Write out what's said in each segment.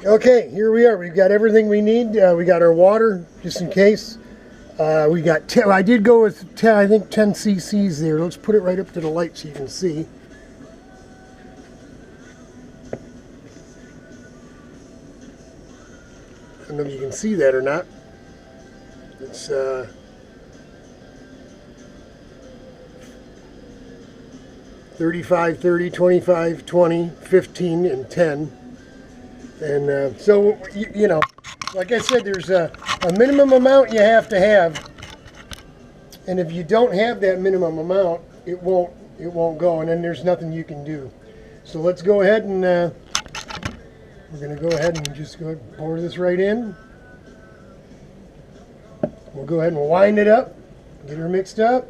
Okay, here we are. We've got everything we need. We got our water, just in case. We got 10, I did go with 10, I think 10 cc's there. Let's put it right up to the light so you can see. I don't know if you can see that or not. It's 35, 30, 25, 20, 15, and 10. And so, you know, like I said, there's a minimum amount you have to have. And if you don't have that minimum amount, it won't go, and then there's nothing you can do. So let's go ahead and we're going to go ahead and just go ahead and pour this right in. We'll go ahead and wind it up, get her mixed up.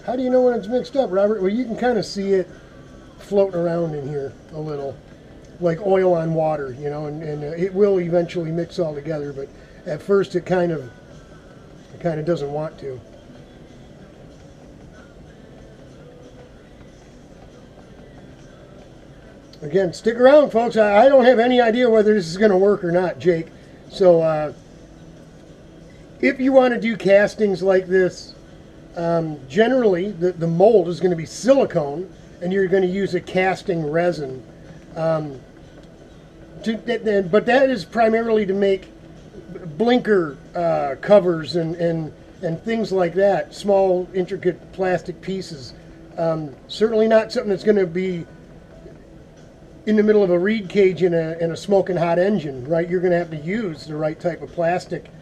How do you know when it's mixed up, Robert? Well, you can kind of see it floating around in here a little, like oil on water, you know, and it will eventually mix all together, but at first it kind of doesn't want to. Again, stick around, folks. I don't have any idea whether this is going to work or not, Jake. So if you want to do castings like this, generally the mold is going to be silicone, and you're going to use a casting resin. But that is primarily to make blinker covers and things like that, small intricate plastic pieces. Certainly not something that's going to be in the middle of a reed cage in a smoking hot engine, right? You're going to have to use the right type of plastic.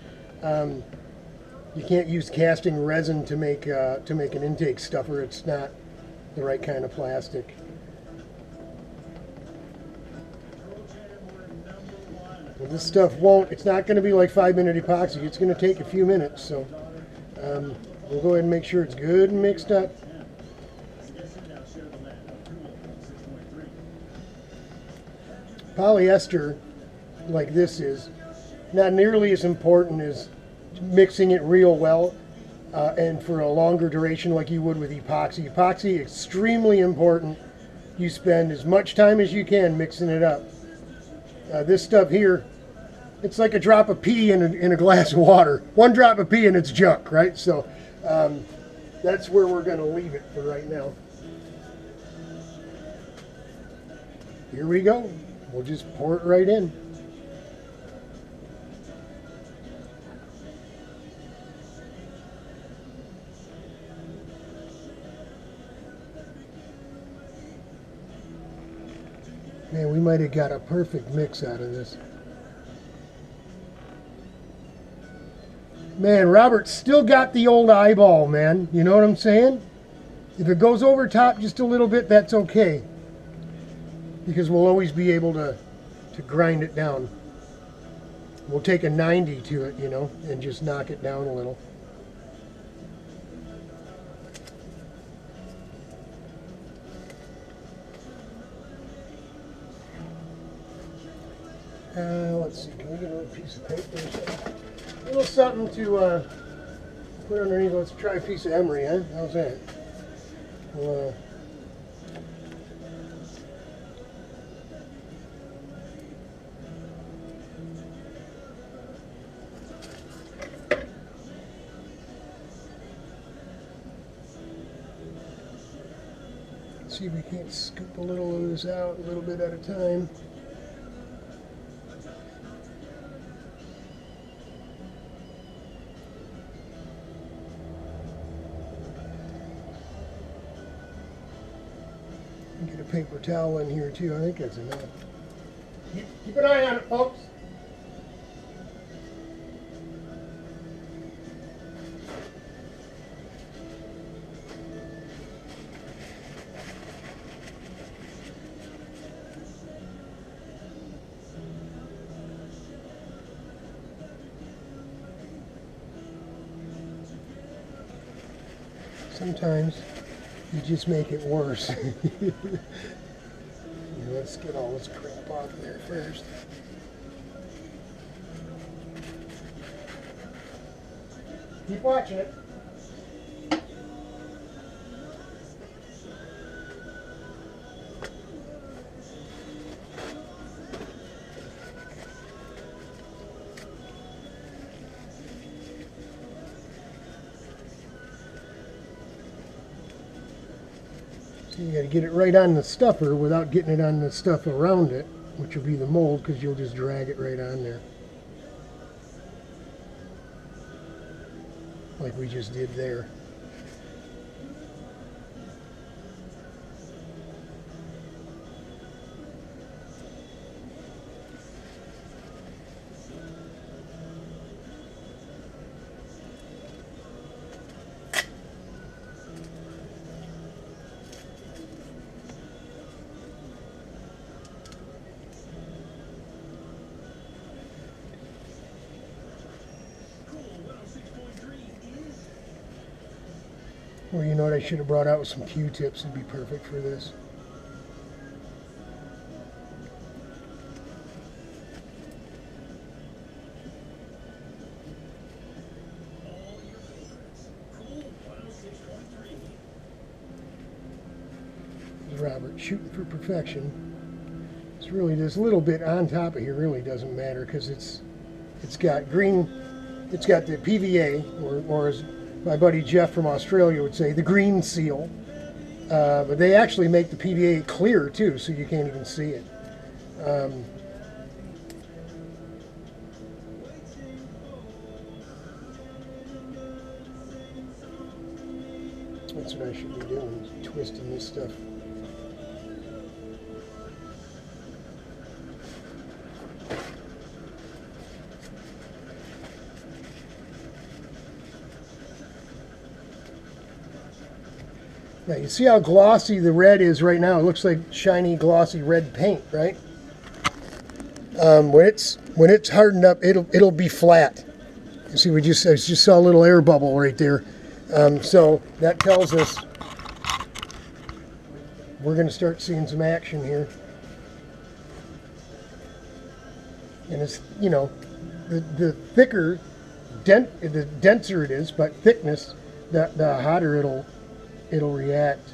You can't use casting resin to make an intake stuffer. It's not the right kind of plastic. Well, this stuff it's not going to be like 5-minute epoxy. It's going to take a few minutes, so we'll go ahead and make sure it's good and mixed up. Polyester, like this, is not nearly as important as mixing it real well and for a longer duration like you would with epoxy. Epoxy, extremely important. You spend as much time as you can mixing it up. This stuff here, it's like a drop of pee in a glass of water. One drop of pee and it's junk, right? So that's where we're going to leave it for right now. Here we go. We'll just pour it right in. Man, we might have got a perfect mix out of this. Man, Robert's still got the old eyeball, man. You know what I'm saying? If it goes over top just a little bit, that's okay, because we'll always be able to grind it down. We'll take a 90 to it, you know, and just knock it down a little. Let's see, can we get a little piece of paper or something? A little something to put underneath. Let's try a piece of emery, huh? How's that? We'll, see if we can't scoop a little of this out a little bit at a time. Get a paper towel in here too. I think that's enough. Keep an eye on it, folks. Sometimes you just make it worse. Let's get all this crap off there first. Keep watching it. So you got to get it right on the stuffer without getting it on the stuff around it, which will be the mold, because you'll just drag it right on there. Like we just did there. Well, you know what I should have brought out with some Q-tips. It'd be perfect for this. Robert shooting for perfection. It's really this little bit on top of here really doesn't matter because it's got green. It's got the PVA, or as my buddy Jeff from Australia would say, the green seal. But they actually make the PVA clear too, so you can't even see it. That's what I should be doing, is twisting this stuff. Now you see how glossy the red is right now. It looks like shiny, glossy red paint, right? When it's hardened up, it'll be flat. You see, I just saw a little air bubble right there. So that tells us we're going to start seeing some action here. And it's, you know, the thicker, the denser it is, but thickness, the hotter it'll react.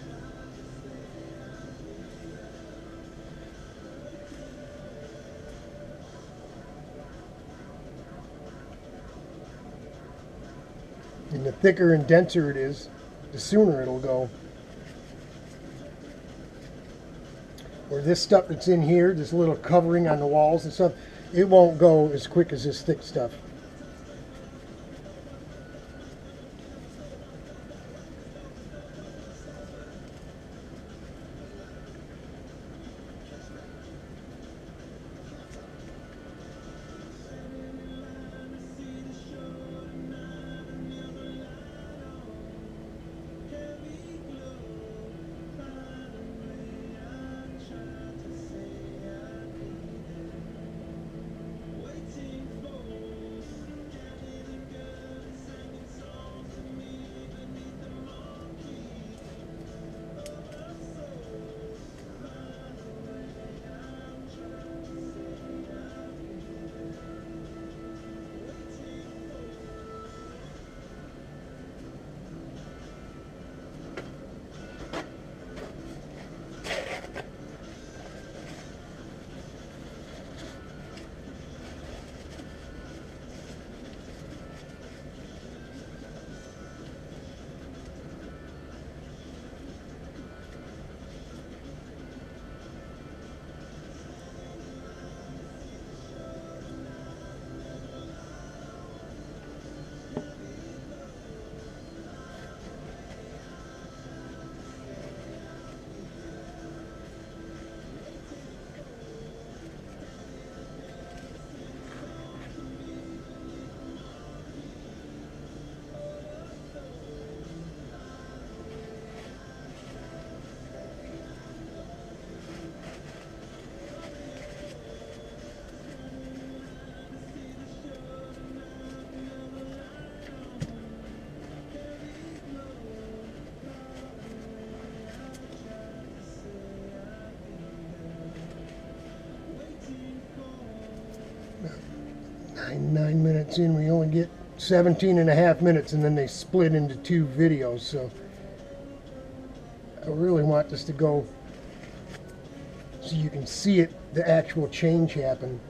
And the thicker and denser it is, the sooner it'll go. Or this stuff that's in here, this little covering on the walls and stuff, it won't go as quick as this thick stuff. Nine minutes in, we only get 17 and a half minutes, and then they split into two videos, so I really want this to go so you can see it, the actual change happen.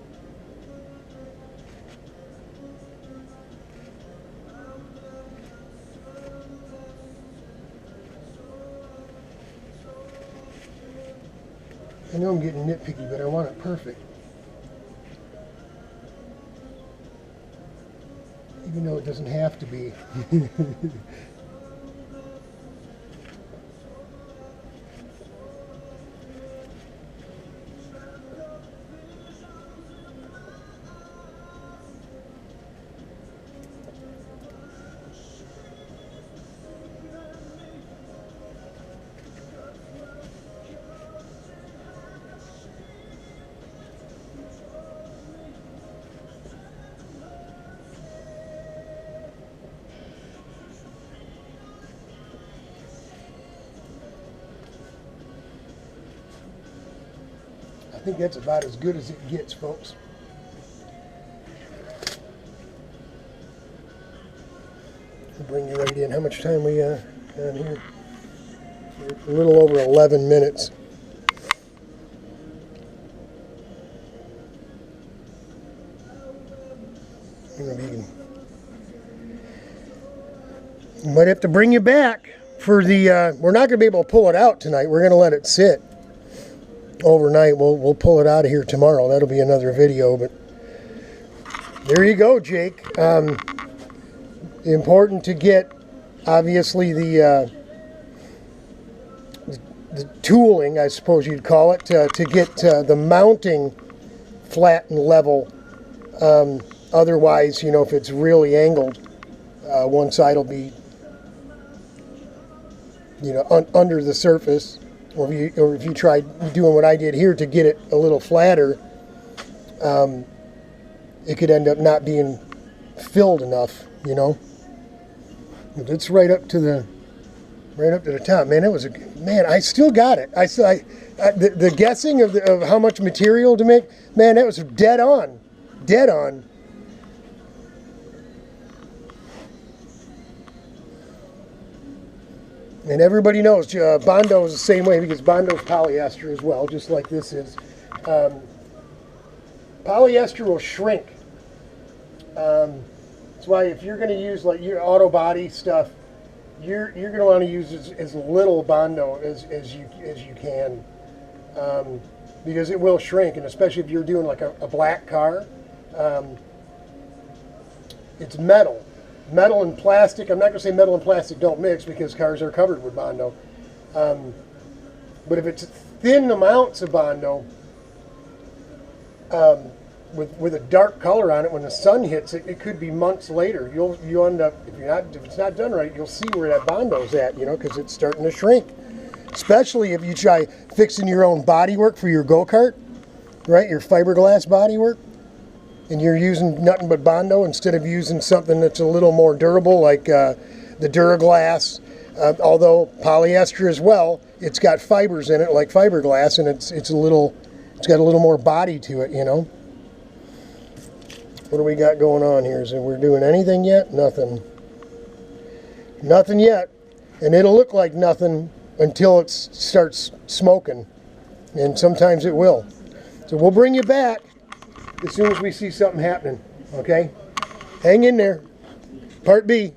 I know I'm getting nitpicky, but I want it perfect. Even though it doesn't have to be. I think that's about as good as it gets, folks. I'll bring you right in. How much time we got here? A little over 11 minutes. Might have to bring you back for the, we're not going to be able to pull it out tonight. We're going to let it sit overnight. We'll pull it out of here tomorrow. That'll be another video, but there you go, Jake. Important to get, obviously, the tooling, I suppose you'd call it, to get the mounting flat and level. Otherwise, you know, if it's really angled, one side will be, you know, under the surface. Or if you tried doing what I did here to get it a little flatter, it could end up not being filled enough, you know. But it's right up to the top, man. It was I still got it. The guessing of how much material to make, man, that was dead on. And everybody knows Bondo is the same way, because Bondo's polyester as well, just like this is. Polyester will shrink. That's why if you're going to use like your auto body stuff, you're going to want to use as little Bondo as you can, because it will shrink, and especially if you're doing like a black car. It's metal. Metal and plastic, I'm not going to say metal and plastic don't mix, because cars are covered with Bondo. But if it's thin amounts of Bondo, with a dark color on it, when the sun hits it, it could be months later. You'll end up, if it's not done right, you'll see where that Bondo's at, you know, because it's starting to shrink. Especially if you try fixing your own bodywork for your go-kart, right? Your fiberglass bodywork. And you're using nothing but Bondo instead of using something that's a little more durable, like the Duraglass. Although polyester as well, it's got fibers in it like fiberglass, and it's got a little more body to it, you know. What do we got going on here? Is we're doing anything yet? Nothing. Nothing yet. And it'll look like nothing until it starts smoking, and sometimes it will. So we'll bring you back as soon as we see something happening, okay? Hang in there. Part B.